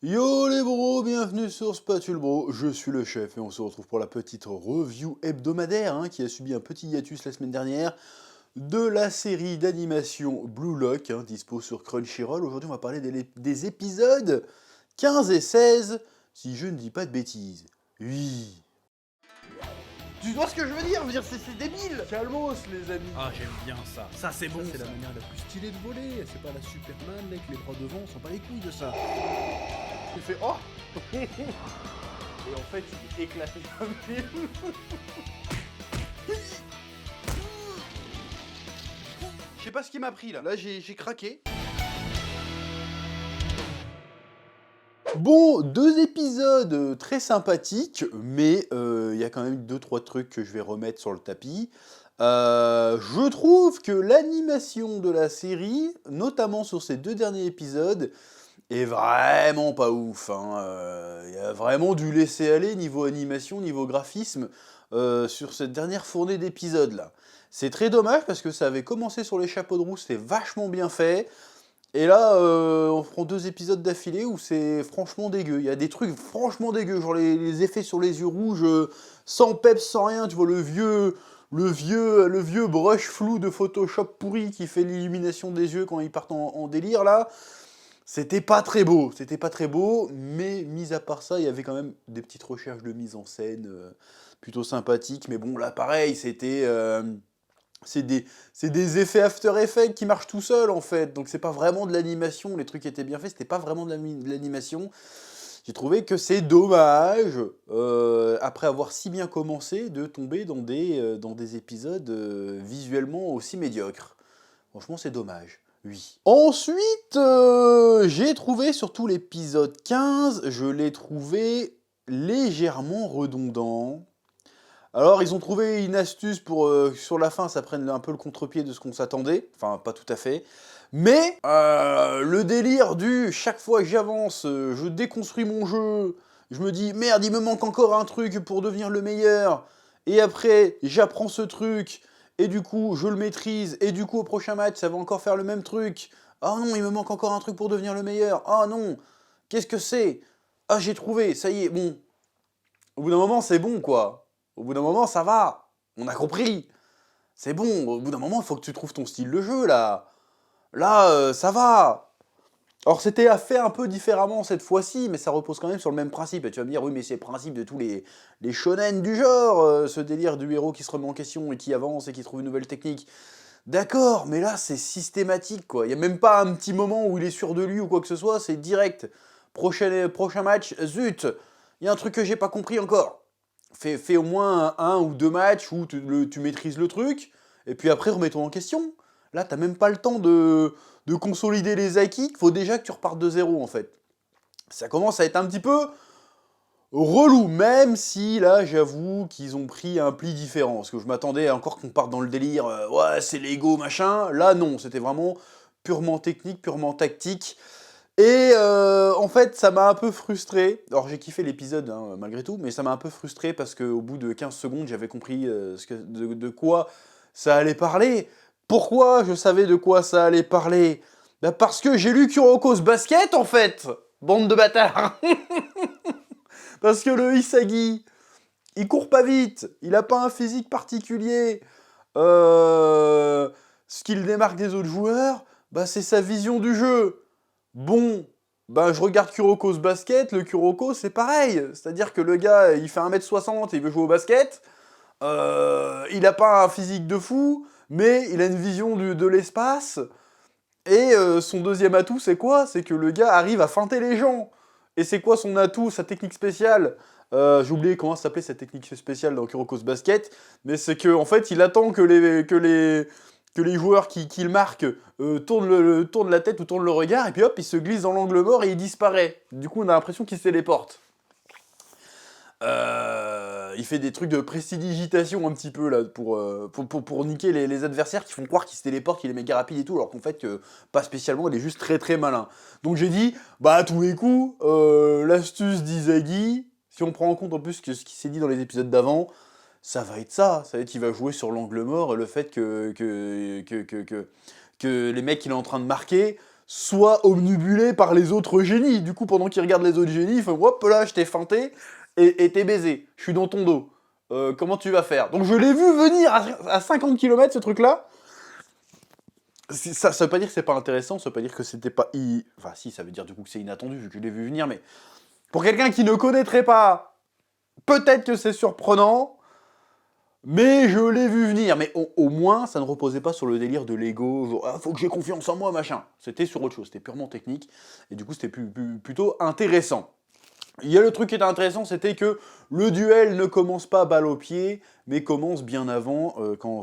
Yo les bros, bienvenue sur Spatule Bro, je suis le chef et on se retrouve pour la petite review hebdomadaire qui a subi un petit hiatus la semaine dernière de la série d'animation Blue Lock, dispo sur Crunchyroll. Aujourd'hui on va parler des épisodes 15 et 16, si je ne dis pas de bêtises. Oui. Tu vois ce que je veux dire? C'est débile. Calmos les amis. Ah, j'aime bien ça. Ça, c'est bon, C'est ça. la manière la plus stylée de voler, c'est pas la Superman avec les bras devant, on s'en bat les couilles de ça. Tu fais oh. Et en fait il est éclaté comme film. Je sais pas ce qui m'a pris là. Là j'ai craqué. Bon, deux épisodes très sympathiques, mais il y a quand même 2-3 trucs que je vais remettre sur le tapis. Je trouve que l'animation de la série, notamment sur ces deux derniers épisodes, est vraiment pas ouf. Il y a vraiment dû laisser aller niveau animation, niveau graphisme, sur cette dernière fournée d'épisodes là. C'est très dommage parce que ça avait commencé sur les chapeaux de roue, c'était vachement bien fait. Et là, on prend deux épisodes d'affilée où c'est franchement dégueu. Il y a des trucs franchement dégueux, genre les effets sur les yeux rouges, sans peps, sans rien. Tu vois le vieux brush flou de Photoshop pourri qui fait l'illumination des yeux quand ils partent en délire là. C'était pas très beau, mais mis à part ça, il y avait quand même des petites recherches de mise en scène plutôt sympathiques. Mais bon, là pareil, c'est des effets After Effects qui marchent tout seuls en fait, donc c'est pas vraiment de l'animation, les trucs étaient bien faits, c'était pas vraiment de l'animation. J'ai trouvé que c'est dommage, après avoir si bien commencé, de tomber dans des épisodes visuellement aussi médiocres. Franchement c'est dommage, oui. Ensuite, j'ai trouvé surtout l'épisode 15, je l'ai trouvé légèrement redondant. Alors, ils ont trouvé une astuce pour sur la fin, ça prenne un peu le contre-pied de ce qu'on s'attendait. Enfin, pas tout à fait. Mais le délire du chaque fois que j'avance, je déconstruis mon jeu, je me dis merde, il me manque encore un truc pour devenir le meilleur. Et après, j'apprends ce truc, et du coup, je le maîtrise, et du coup, au prochain match, ça va encore faire le même truc. Ah non, il me manque encore un truc pour devenir le meilleur. Ah non, qu'est-ce que c'est? Ah, j'ai trouvé, ça y est, bon. Au bout d'un moment, c'est bon, quoi. Au bout d'un moment, ça va. On a compris. C'est bon. Au bout d'un moment, il faut que tu trouves ton style de jeu, là. Là, ça va. Alors, c'était à faire un peu différemment cette fois-ci, mais ça repose quand même sur le même principe. Et tu vas me dire, oui, mais c'est le principe de tous les shonen du genre, ce délire du héros qui se remet en question et qui avance et qui trouve une nouvelle technique. D'accord, mais là, c'est systématique, quoi. Il n'y a même pas un petit moment où il est sûr de lui ou quoi que ce soit, c'est direct. Prochain match, zut, il y a un truc que j'ai pas compris encore. Fais au moins un ou deux matchs où tu maîtrises le truc, et puis après remets-toi en question. Là, t'as même pas le temps de consolider les acquis, il faut déjà que tu repartes de zéro en fait. Ça commence à être un petit peu relou, même si là, j'avoue qu'ils ont pris un pli différent. Parce que je m'attendais encore qu'on parte dans le délire, ouais, c'est Lego, machin. Là, non, c'était vraiment purement technique, purement tactique. Et en fait, ça m'a un peu frustré. Alors, j'ai kiffé l'épisode, malgré tout, mais ça m'a un peu frustré parce qu'au bout de 15 secondes, j'avais compris de quoi ça allait parler. Pourquoi je savais de quoi ça allait parler? Bah parce que j'ai lu Kuroko's Basket, en fait. Bande de bâtards. Parce que le Isagi, il court pas vite, il a pas un physique particulier. Ce qui le démarque des autres joueurs, bah c'est sa vision du jeu. Bon, bah je regarde Kuroko's Basket, le Kuroko c'est pareil. C'est-à-dire que le gars, il fait 1m60 et il veut jouer au basket. Il a pas un physique de fou, mais il a une vision de l'espace. Et son deuxième atout, c'est quoi? C'est que le gars arrive à feinter les gens. Et c'est quoi son atout, sa technique spéciale? J'ai oublié comment s'appelait cette technique spéciale dans Kuroko's Basket, mais c'est que en fait, il attend que les joueurs qui le marquent tournent la tête ou tournent le regard, et puis hop, il se glisse dans l'angle mort et il disparaît. Du coup, on a l'impression qu'il se téléporte. Il fait des trucs de prestidigitation un petit peu là pour niquer les adversaires qui font croire qu'il se téléporte, qu'il est méga rapide et tout, alors qu'en fait, pas spécialement, il est juste très très malin. Donc j'ai dit, bah à tous les coups, l'astuce d'Izagi, si on prend en compte en plus que ce qui s'est dit dans les épisodes d'avant, ça va être ça. Ça va être qu'il va jouer sur l'angle mort et le fait que les mecs qu'il est en train de marquer soit omnibulé par les autres génies. Du coup, pendant qu'il regarde les autres génies, il fait « Hop là, je t'ai feinté et t'es baisé. Je suis dans ton dos. Comment tu vas faire ?» Donc je l'ai vu venir à 50 km, ce truc-là. Ça veut pas dire que c'est pas intéressant, ça veut pas dire que c'était pas... Enfin si, ça veut dire du coup que c'est inattendu, vu que je l'ai vu venir, mais... Pour quelqu'un qui ne connaîtrait pas, peut-être que c'est surprenant, mais je l'ai vu venir. Mais au moins, ça ne reposait pas sur le délire de l'ego, genre, ah, faut que j'ai confiance en moi, machin. C'était sur autre chose, c'était purement technique, et du coup, c'était plutôt intéressant. Il y a le truc qui était intéressant, c'était que le duel ne commence pas balle au pied, mais commence bien avant, quand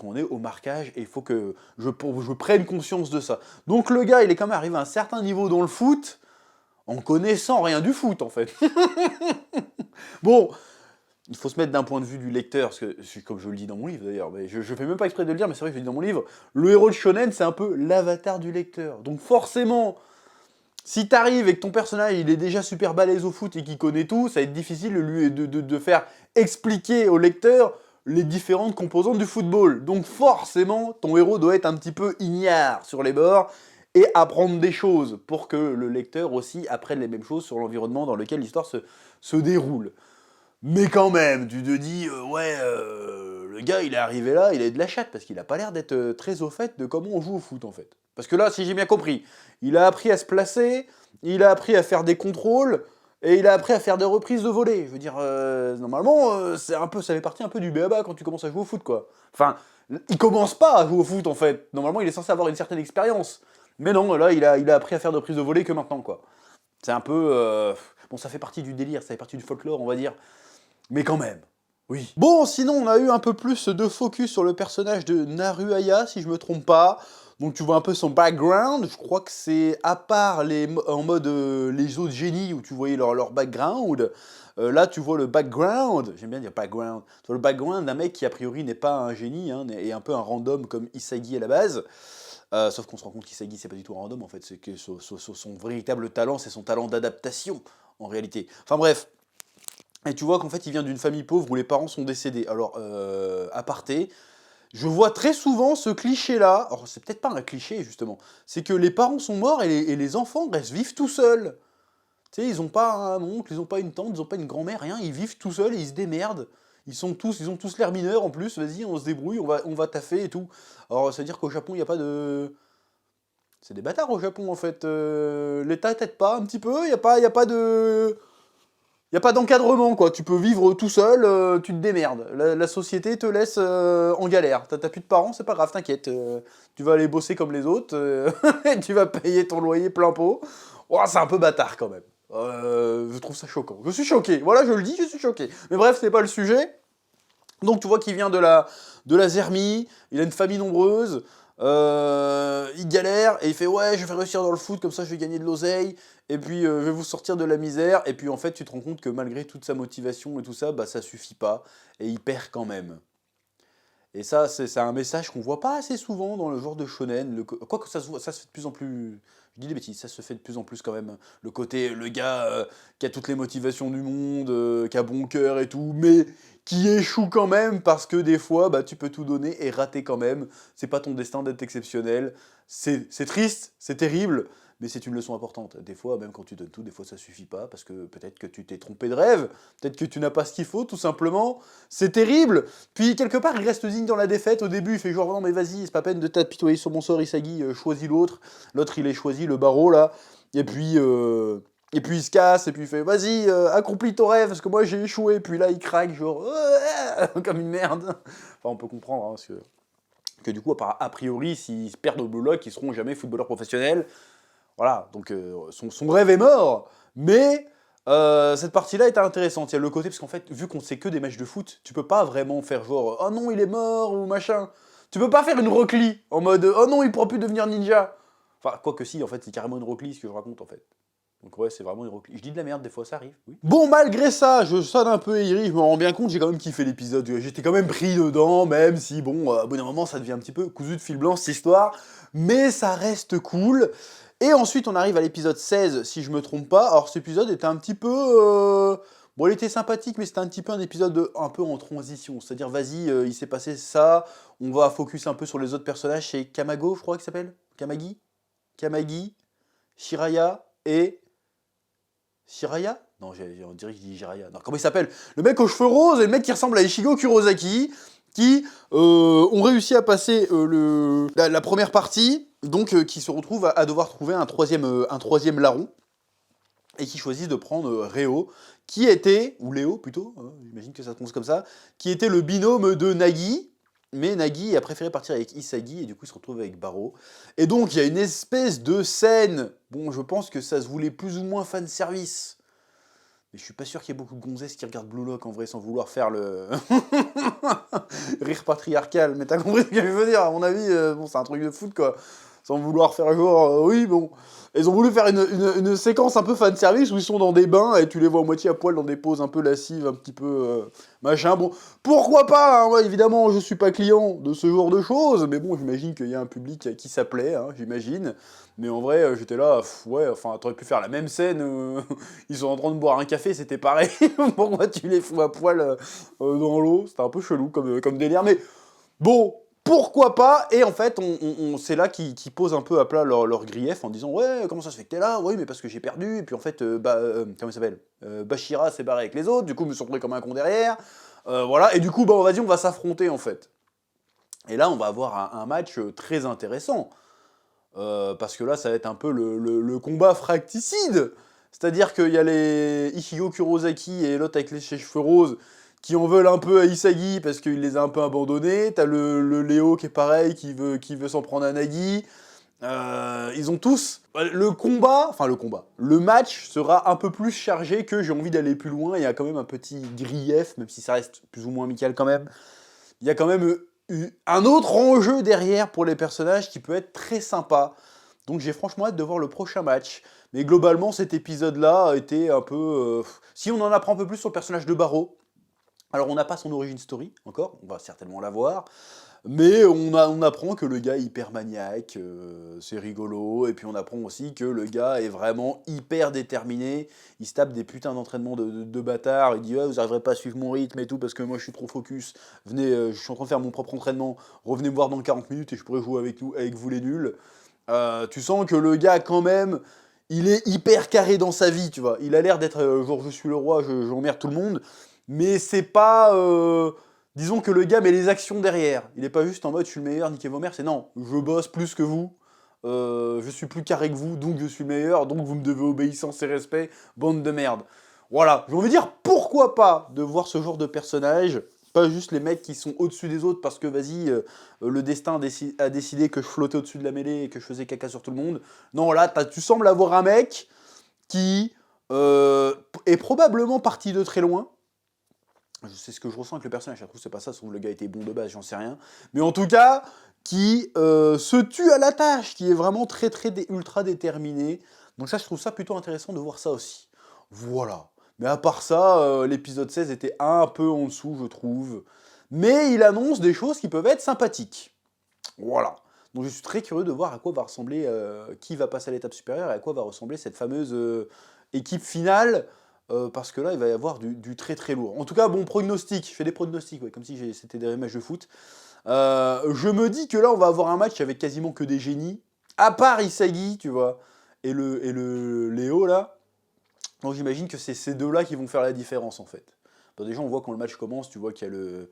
on est au marquage, et il faut que je prenne conscience de ça. Donc le gars, il est quand même arrivé à un certain niveau dans le foot, en connaissant rien du foot, en fait. Bon, il faut se mettre d'un point de vue du lecteur, parce que, comme je le dis dans mon livre d'ailleurs, mais je fais même pas exprès de le dire, mais c'est vrai que je le dis dans mon livre, le héros de shonen, c'est un peu l'avatar du lecteur. Donc forcément, si t'arrives et que ton personnage, il est déjà super balèze au foot et qu'il connaît tout, ça va être difficile de faire expliquer au lecteur les différentes composantes du football. Donc forcément, ton héros doit être un petit peu ignare sur les bords, et apprendre des choses pour que le lecteur aussi apprenne les mêmes choses sur l'environnement dans lequel l'histoire se déroule. Mais quand même, tu te dis, le gars il est arrivé là, il a de la chatte, parce qu'il a pas l'air d'être très au fait de comment on joue au foot en fait. Parce que là, si j'ai bien compris, il a appris à se placer, il a appris à faire des contrôles, et il a appris à faire des reprises de volée. Je veux dire, normalement, ça fait partie un peu du b.a.-ba quand tu commences à jouer au foot, quoi. Enfin, il commence pas à jouer au foot en fait. Normalement, il est censé avoir une certaine expérience. Mais non, là, il a appris à faire de prise de volée que maintenant, quoi. C'est un peu... Bon, ça fait partie du délire, ça fait partie du folklore, on va dire. Mais quand même, oui. Bon, sinon, on a eu un peu plus de focus sur le personnage de Naruhaya, si je me trompe pas. Donc tu vois un peu son background, je crois que c'est à part en mode les autres génies où tu voyais leur background, là tu vois le background, j'aime bien dire background, tu vois le background d'un mec qui a priori n'est pas un génie, hein, et un peu un random comme Isagi à la base. Sauf qu'on se rend compte qu'Isagi c'est pas du tout un random en fait, c'est que son véritable talent c'est son talent d'adaptation en réalité. Enfin bref, et tu vois qu'en fait il vient d'une famille pauvre où les parents sont décédés. Alors, aparté, je vois très souvent ce cliché-là, alors c'est peut-être pas un cliché justement, c'est que les parents sont morts et les enfants restent vivent tout seuls. Tu sais, ils ont pas un oncle, ils ont pas une tante, ils ont pas une grand-mère, rien, ils vivent tout seuls et ils se démerdent. Ils ont tous l'air mineurs en plus, vas-y, on se débrouille, on va taffer et tout. Alors, ça veut dire qu'au Japon, il n'y a pas de... C'est des bâtards au Japon en fait. L'État t'aide pas un petit peu, il n'y a pas de... Y a pas d'encadrement, quoi. Tu peux vivre tout seul, tu te démerdes. La société te laisse en galère. T'as plus de parents, c'est pas grave, t'inquiète. Tu vas aller bosser comme les autres, et tu vas payer ton loyer plein pot. Oh, c'est un peu bâtard quand même. Je trouve ça choquant. Je suis choqué. Voilà, je le dis, je suis choqué. Mais bref, c'est pas le sujet. Donc tu vois qu'il vient de la Zermie, il a une famille nombreuse, il galère et il fait ouais je vais réussir dans le foot comme ça je vais gagner de l'oseille et puis je vais vous sortir de la misère et puis en fait tu te rends compte que malgré toute sa motivation et tout ça bah ça suffit pas et il perd quand même. Et ça c'est un message qu'on voit pas assez souvent dans le genre de shonen, quoique ça se fait de plus en plus, je dis des bêtises, ça se fait de plus en plus quand même, le côté le gars qui a toutes les motivations du monde, qui a bon cœur et tout, mais qui échoue quand même parce que des fois bah, tu peux tout donner et rater quand même. C'est pas ton destin d'être exceptionnel. C'est triste, c'est terrible, mais c'est une leçon importante. Des fois, même quand tu donnes tout, des fois ça suffit pas parce que peut-être que tu t'es trompé de rêve, peut-être que tu n'as pas ce qu'il faut, tout simplement. C'est terrible. Puis quelque part, il reste digne dans la défaite. Au début, il fait genre non mais vas-y, c'est pas peine de t'apitoyer sur mon sort, Isagi, choisis l'autre. L'autre, il est choisi le barreau là. Et puis il se casse, et puis il fait vas-y, accomplis ton rêve, parce que moi j'ai échoué. Puis là il craque, genre comme une merde. Enfin, on peut comprendre, hein, parce que du coup, a priori, s'ils se perdent au bloc, ils seront jamais footballeurs professionnels. Voilà, donc son rêve est mort. Mais cette partie-là est intéressante. Il y a le côté, parce qu'en fait, vu qu'on sait que des matchs de foot, tu peux pas vraiment faire genre oh non, il est mort ou machin. Tu peux pas faire une Rock Lee en mode oh non, il pourra plus devenir ninja. Enfin, quoi que si, en fait, c'est carrément une Rock Lee ce que je raconte en fait. Donc ouais, c'est vraiment une Rock Lee. Je dis de la merde, des fois ça arrive, oui. Bon, malgré ça, je sonne un peu aigri, je me rends bien compte, j'ai quand même kiffé l'épisode. J'étais quand même pris dedans, même si, bon, au bout d'un moment, ça devient un petit peu cousu de fil blanc, cette histoire. Mais ça reste cool. Et ensuite, on arrive à l'épisode 16, si je me trompe pas. Alors, cet épisode était un petit peu... Bon, il était sympathique, mais c'était un petit peu un épisode un peu en transition. C'est-à-dire, vas-y, il s'est passé ça, on va focus un peu sur les autres personnages. C'est Kamago, je crois qu'il s'appelle Kamagi. Kamagi, Shiraya et... Shiraya? Non, on dirait qu'il dit Jiraya. Non, comment il s'appelle? Le mec aux cheveux roses et le mec qui ressemble à Ichigo Kurosaki, qui ont réussi à passer la première partie, donc qui se retrouvent à devoir trouver un troisième larron, et qui choisissent de prendre Reo, qui était, ou Léo plutôt, hein, j'imagine que ça se prononce comme ça, qui était le binôme de Nagi, mais Nagi a préféré partir avec Isagi, et du coup il se retrouve avec Baro. Et donc il y a une espèce de scène, bon je pense que ça se voulait plus ou moins fanservice, mais je suis pas sûr qu'il y ait beaucoup de gonzesses qui regardent Blue Lock en vrai sans vouloir faire le rire patriarcal, mais t'as compris ce que je veux dire, à mon avis, bon c'est un truc de foot quoi, sans vouloir faire genre, oui bon... Ils ont voulu faire une séquence un peu fanservice où ils sont dans des bains et tu les vois à moitié à poil dans des poses un peu lascives, un petit peu machin. Bon, pourquoi pas hein, moi, évidemment, je suis pas client de ce genre de choses, mais bon, j'imagine qu'il y a un public qui s'appelait, hein, j'imagine. Mais en vrai, j'étais là, ouais, enfin, t'aurais pu faire la même scène. Ils sont en train de boire un café, c'était pareil. Pourquoi tu les fous à poil dans l'eau? C'était un peu chelou comme délire, mais bon. Pourquoi pas? Et en fait, c'est là qu'ils posent un peu à plat leur grief en disant ouais, comment ça se fait que t'es là? Oui, mais parce que j'ai perdu. Et puis en fait, comment il s'appelle? Bashira s'est barré avec les autres. Du coup, je me suis retrouvé comme un con derrière. Voilà. Et du coup, bah, vas-y, on va s'affronter en fait. Et là, on va avoir un match très intéressant. Parce que là, ça va être un peu le combat fracticide. C'est-à-dire qu'il y a les Ichigo Kurosaki et l'autre avec les cheveux roses qui en veulent un peu à Isagi parce qu'il les a un peu abandonnés. T'as le Léo qui est pareil, qui veut s'en prendre à Nagi. Ils ont tous... Le match sera un peu plus chargé que j'ai envie d'aller plus loin. Il y a quand même un petit grief, même si ça reste plus ou moins amical quand même. Il y a quand même un autre enjeu derrière pour les personnages qui peut être très sympa. Donc j'ai franchement hâte de voir le prochain match. Mais globalement, cet épisode-là a été un peu... Si on en apprend un peu plus sur le personnage de Baro, alors on n'a pas son origin story encore, on va certainement la voir, mais on apprend que le gars est hyper maniaque, c'est rigolo, et puis on apprend aussi que le gars est vraiment hyper déterminé, il se tape des putains d'entraînements de bâtard, il dit ouais, vous n'arriverez pas à suivre mon rythme et tout parce que moi je suis trop focus, venez, je suis en train de faire mon propre entraînement, revenez me voir dans 40 minutes et je pourrai jouer avec vous les nuls. Tu sens que le gars quand même, il est hyper carré dans sa vie, tu vois, il a l'air d'être genre je suis le roi, j'emmerde tout le monde, mais c'est pas... disons que le gars met les actions derrière. Il est pas juste en mode je suis le meilleur, niquez vos mères, c'est non, je bosse plus que vous, je suis plus carré que vous, donc je suis le meilleur, donc vous me devez obéissance et respect, bande de merde. Voilà, j'ai envie de dire pourquoi pas de voir ce genre de personnage, pas juste les mecs qui sont au-dessus des autres parce que vas-y, le destin a décidé que je flottais au-dessus de la mêlée et que je faisais caca sur tout le monde. Non, là, tu sembles avoir un mec qui est probablement parti de très loin. C'est ce que je ressens avec le personnage, je trouve que c'est pas ça, sauf que le gars était bon de base, j'en sais rien. Mais en tout cas, qui se tue à la tâche, qui est vraiment ultra déterminé. Donc ça, je trouve ça plutôt intéressant de voir ça aussi. Voilà. Mais à part ça, l'épisode 16 était un peu en dessous, je trouve. Mais il annonce des choses qui peuvent être sympathiques. Voilà. Donc je suis très curieux de voir à quoi va ressembler, qui va passer à l'étape supérieure et à quoi va ressembler cette fameuse équipe finale. Parce que là, il va y avoir du très très lourd. En tout cas, bon, pronostic. Je fais des pronostics, ouais, comme si c'était des matchs de foot. Je me dis que là, on va avoir un match avec quasiment que des génies. À part Isagi, tu vois, et le Léo, là. Donc j'imagine que c'est ces deux-là qui vont faire la différence, en fait. Bon, déjà, on voit quand le match commence, tu vois qu'il y a le...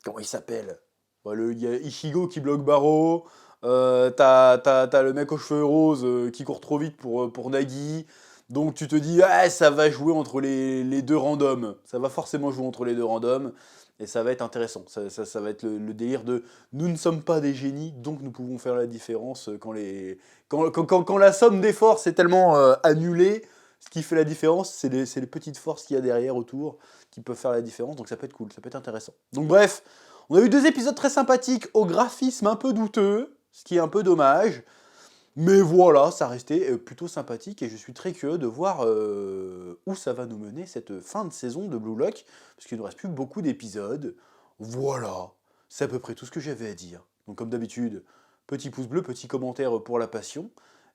Comment il s'appelle? Il y a Ichigo qui bloque Baro. T'as le mec aux cheveux roses qui court trop vite pour Nagi. Donc tu te dis, ah, ça va jouer entre les deux randoms. Ça va forcément jouer entre les deux randoms. Et ça va être intéressant. Ça va être le délire de nous ne sommes pas des génies, donc nous pouvons faire la différence quand la somme des forces est tellement annulée. Ce qui fait la différence, c'est les petites forces qu'il y a derrière autour qui peuvent faire la différence. Donc ça peut être cool, ça peut être intéressant. Donc bref, on a eu 2 épisodes très sympathiques au graphisme un peu douteux, ce qui est un peu dommage. Mais voilà, ça restait plutôt sympathique et je suis très curieux de voir où ça va nous mener cette fin de saison de Blue Lock, parce qu'il ne nous reste plus beaucoup d'épisodes. Voilà, c'est à peu près tout ce que j'avais à dire. Donc comme d'habitude, petit pouce bleu, petit commentaire pour la passion,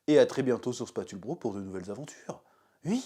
et à très bientôt sur Spatule Bro pour de nouvelles aventures. Oui.